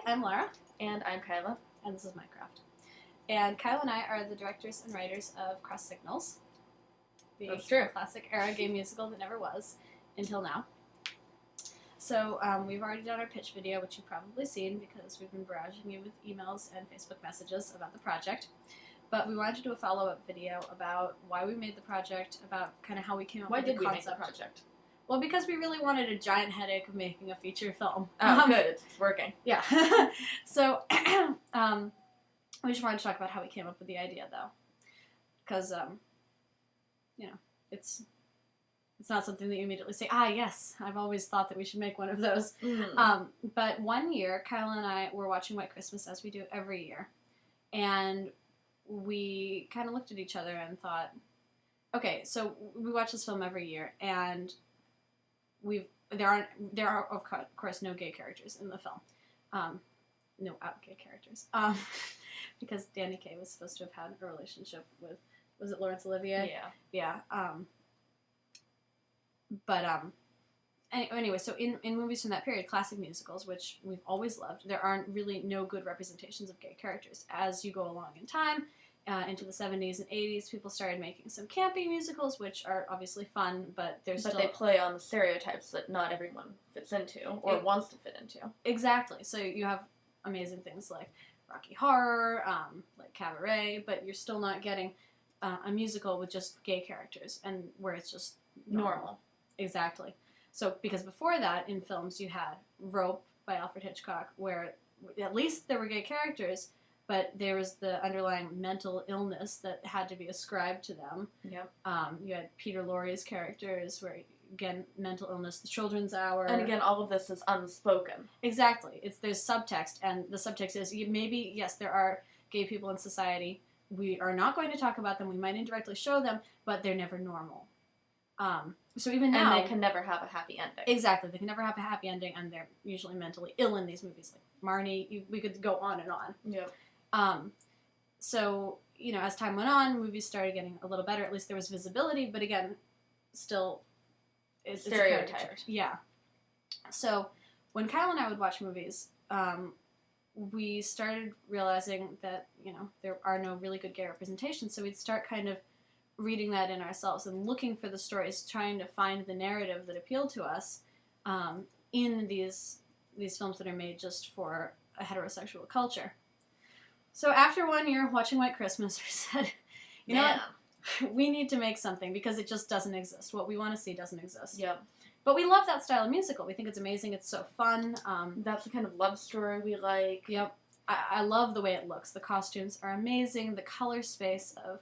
I'm Laura. And I'm Kyla. And this is Minecraft. And Kyla and I are the directors and writers of Cross Signals, the classic era game musical that never was, until now. So we've already done our pitch video, which you've probably seen because we've been barraging you with emails and Facebook messages about the project. But we wanted to do a follow-up video about why we made the project, about kind of how we came up with the concept. Why did we make the project? Well, because we really wanted a giant headache of making a feature film. Oh, good. It's working. Yeah. So, we just wanted to talk about how we came up with the idea, though. Because, you know, it's not something that you immediately say, yes, I've always thought that we should make one of those. Mm. But one year, Kyla and I were watching White Christmas, as we do every year. And we kind of looked at each other and thought, okay, so we watch this film every year, and there are of course no gay characters in the film, no out gay characters, because Danny Kaye was supposed to have had a relationship with, was it Laurence Olivier? Yeah. Anyway, so in movies from that period, classic musicals, which we've always loved, there aren't really no good representations of gay characters. As you go along in time, into the 70s and 80s, people started making some campy musicals, which are obviously fun, but they play on the stereotypes that not everyone fits into or wants to fit into. Exactly. So you have amazing things like Rocky Horror, like Cabaret, but you're still not getting a musical with just gay characters and where it's just normal. Exactly. So, because before that, in films, you had Rope by Alfred Hitchcock, where at least there were gay characters, but there was the underlying mental illness that had to be ascribed to them. Yep. You had Peter Lorre's characters, where, again, mental illness, The Children's Hour. And again, all of this is unspoken. Exactly. There's subtext, and the subtext is, maybe, yes, there are gay people in society. We are not going to talk about them. We might indirectly show them, but they're never normal. So even now... And they can never have a happy ending. Exactly. They can never have a happy ending, and they're usually mentally ill in these movies. Like Marnie, we could go on and on. Yep. So, as time went on, movies started getting a little better. At least there was visibility, but again, still... It's stereotyped. Yeah. So, when Kyle and I would watch movies, we started realizing that, there are no really good gay representations, so we'd start kind of reading that in ourselves and looking for the stories, trying to find the narrative that appealed to us in these films that are made just for a heterosexual culture. So after 1 year watching White Christmas, we said, you know what? We need to make something because it just doesn't exist. What we want to see doesn't exist. Yep. But we love that style of musical. We think it's amazing. It's so fun. That's the kind of love story we like. Yep. I love the way it looks. The costumes are amazing. The color space of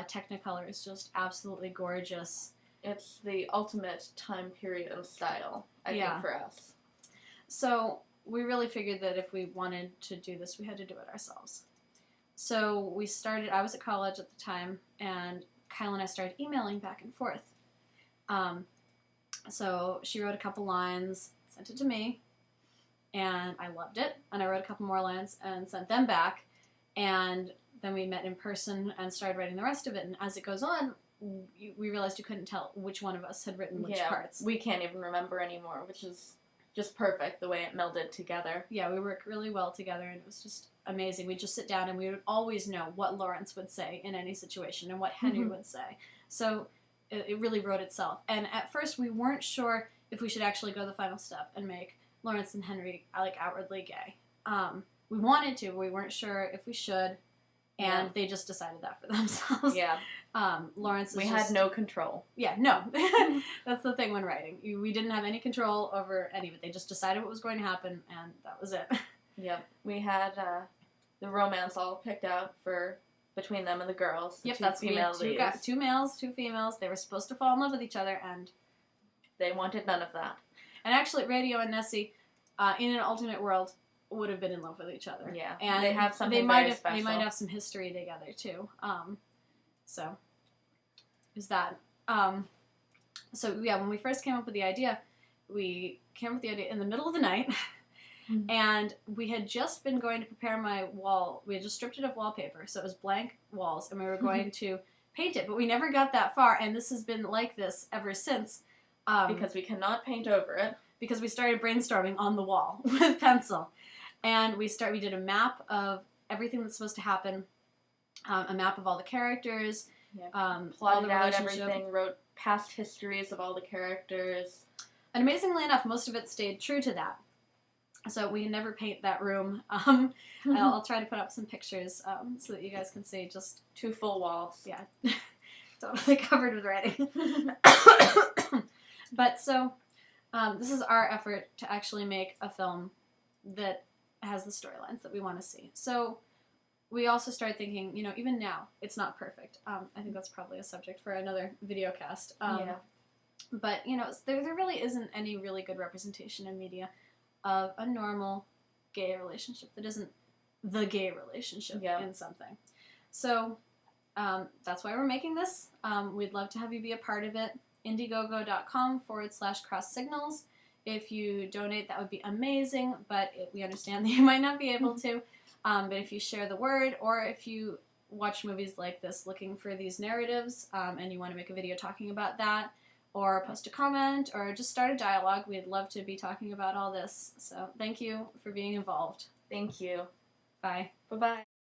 Technicolor is just absolutely gorgeous. It's the ultimate time period of style, I think, for us. So we really figured that if we wanted to do this, we had to do it ourselves. So we started, I was at college at the time, and Kyle and I started emailing back and forth. So she wrote a couple lines, sent it to me, and I loved it. And I wrote a couple more lines and sent them back, and then we met in person and started writing the rest of it. And as it goes on, we realized you couldn't tell which one of us had written which parts. We can't even remember anymore, which is just perfect, the way it melded together. Yeah, we worked really well together, and it was just amazing. We'd just sit down, and we would always know what Lawrence would say in any situation and what Henry would say. So it really wrote itself. And at first, we weren't sure if we should actually go the final step and make Lawrence and Henry, outwardly gay. We wanted to, but we weren't sure if we should. And they just decided that for themselves. Yeah. Lawrence We had no control. Yeah, no. That's the thing when writing. We didn't have any control over any of it. They just decided what was going to happen, and that was it. Yep. We had the romance all picked out for between them and the girls. Yep, that's female leads. Two males, two females. They were supposed to fall in love with each other, and they wanted none of that. And actually, Radio and Nessie, in an alternate world, would have been in love with each other. Yeah, and they have something very special. They might have some history together too. So is that. So yeah, when we first came up with the idea, we came up with the idea in the middle of the night, and we had just been going to prepare my wall. We had just stripped it of wallpaper, so it was blank walls, and we were going to paint it, but we never got that far, and this has been like this ever since. Because we cannot paint over it. Because we started brainstorming on the wall with pencil. And we did a map of everything that's supposed to happen, a map of all the characters, all plotted the out relationship. everything, wrote past histories of all the characters. And amazingly enough, most of it stayed true to that. So we can never paint that room. I'll try to put up some pictures so that you guys can see just 2 full walls. Yeah, totally covered with writing. But so this is our effort to actually make a film that has the storylines that we want to see. So we also started thinking, even now, it's not perfect. I think that's probably a subject for another video cast. But, there really isn't any really good representation in media of a normal gay relationship that isn't the gay relationship in something. So that's why we're making this. We'd love to have you be a part of it. Indiegogo.com/cross signals. If you donate, that would be amazing, but we understand that you might not be able to. But if you share the word, or if you watch movies like this looking for these narratives, and you want to make a video talking about that, or post a comment, or just start a dialogue, we'd love to be talking about all this. So thank you for being involved. Thank you. Bye. Bye-bye.